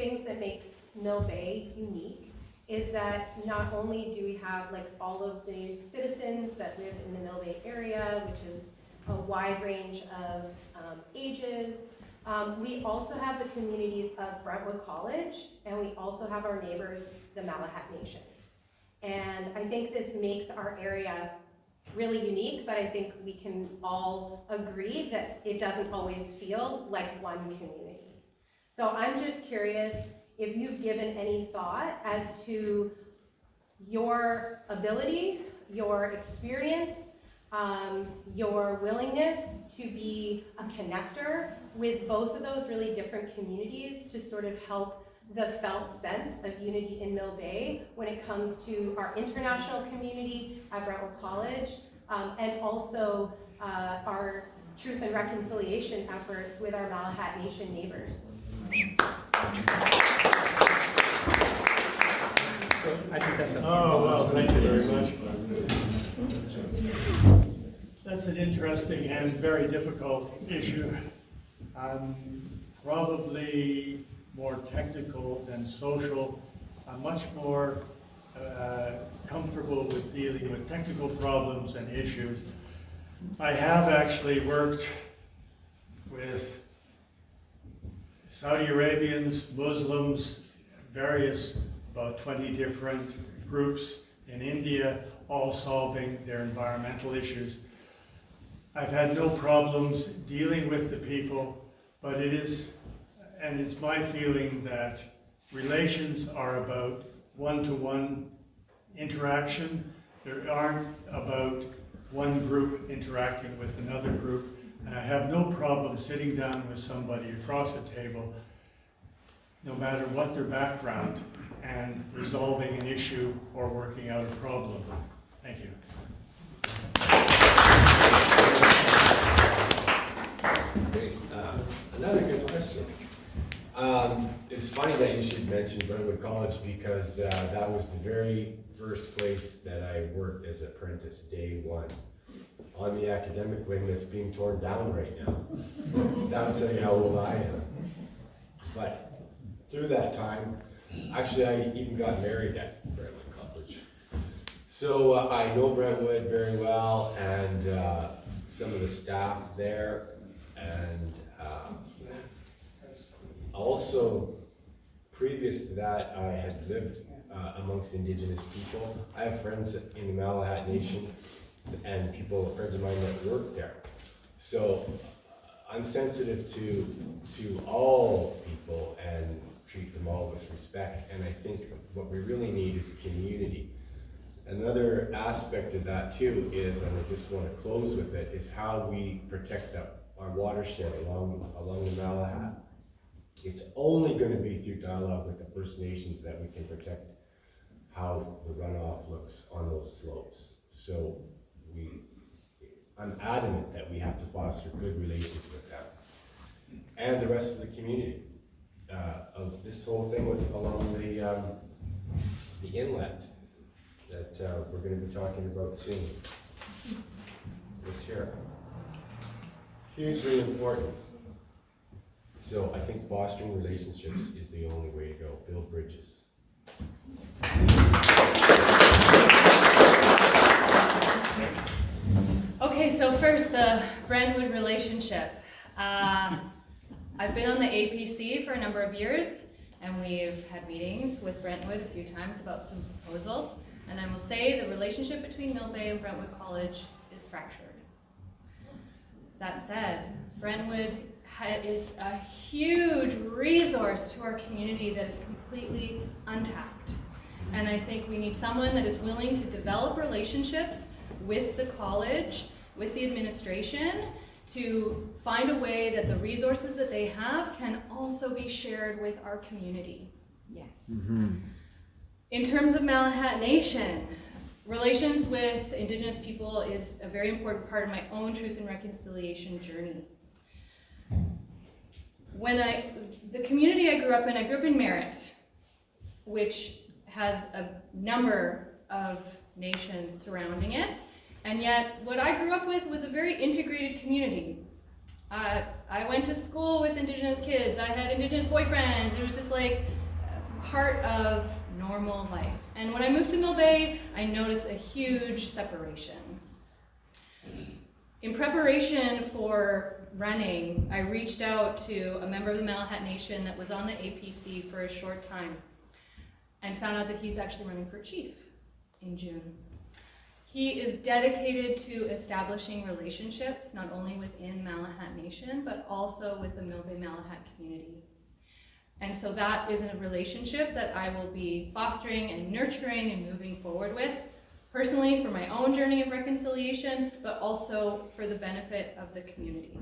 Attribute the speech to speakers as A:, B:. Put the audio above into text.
A: things that makes Mill Bay unique is that not only do we have like all of the citizens that live in the Mill Bay area, which is a wide range of ages, we also have the communities of Brentwood College, and we also have our neighbors, the Malahat Nation. And I think this makes our area really unique, but I think we can all agree that it doesn't always feel like one community. So I'm just curious if you've given any thought as to your ability, your experience, your willingness to be a connector with both of those really different communities to sort of help the felt sense of unity in Mill Bay when it comes to our international community at Brentwood College, and also our truth and reconciliation efforts with our Malahat Nation neighbors.
B: I think that's up to you.
C: Oh, well, thank you very much. That's an interesting and very difficult issue. Probably more technical than social. I'm much more comfortable with dealing with technical problems and issues. I have actually worked with Saudi Arabians, Muslims, various, about 20 different groups in India, all solving their environmental issues. I've had no problems dealing with the people, but it is, and it's my feeling that relations are about one-to-one interaction. They aren't about one group interacting with another group. And I have no problem sitting down with somebody across the table, no matter what their background, and resolving an issue or working out a problem. Thank you.
D: Another good question. It's funny that you should mention Brentwood College because that was the very first place that I worked as an apprentice, day one, on the academic wing that's being torn down right now. That'll tell you how old I am. But through that time, actually I even got married at Brentwood College. So I know Brentwood very well, and some of the staff there, and also previous to that I had lived amongst Indigenous people. I have friends in the Malahat Nation and friends of mine that work there. So I'm sensitive to all people and treat them all with respect, and I think what we really need is community. Another aspect of that too is, and I just want to close with it, is how we protect our watershed along the Malahat. It's only going to be through dialogue with the First Nations that we can protect how the runoff looks on those slopes. So I'm adamant that we have to foster good relations with them and the rest of the community. Of this whole thing along the inlet that we're going to be talking about soon. This here. Hugely important. So I think fostering relationships is the only way to go. Build bridges.
E: Okay, so first, the Brentwood relationship. I've been on the APC for a number of years, and we've had meetings with Brentwood a few times about some proposals, and I will say the relationship between Mill Bay and Brentwood College is fractured. That said, Brentwood is a huge resource to our community that is completely untapped. And I think we need someone that is willing to develop relationships with the college, with the administration, to find a way that the resources that they have can also be shared with our community. Yes. Mm-hmm. In terms of Malahat Nation, relations with Indigenous people is a very important part of my own truth and reconciliation journey. The community I grew up in Merritt, which has a number of nations surrounding it, and yet what I grew up with was a very integrated community. I went to school with Indigenous kids. I had Indigenous boyfriends. It was just like part of normal life. And when I moved to Mill Bay, I noticed a huge separation. In preparation for running, I reached out to a member of the Malahat Nation that was on the APC for a short time and found out that he's actually running for chief in June. He is dedicated to establishing relationships, not only within Malahat Nation, but also with the Mill Bay Malahat community. And so that is a relationship that I will be fostering and nurturing and moving forward with, personally for my own journey of reconciliation, but also for the benefit of the community.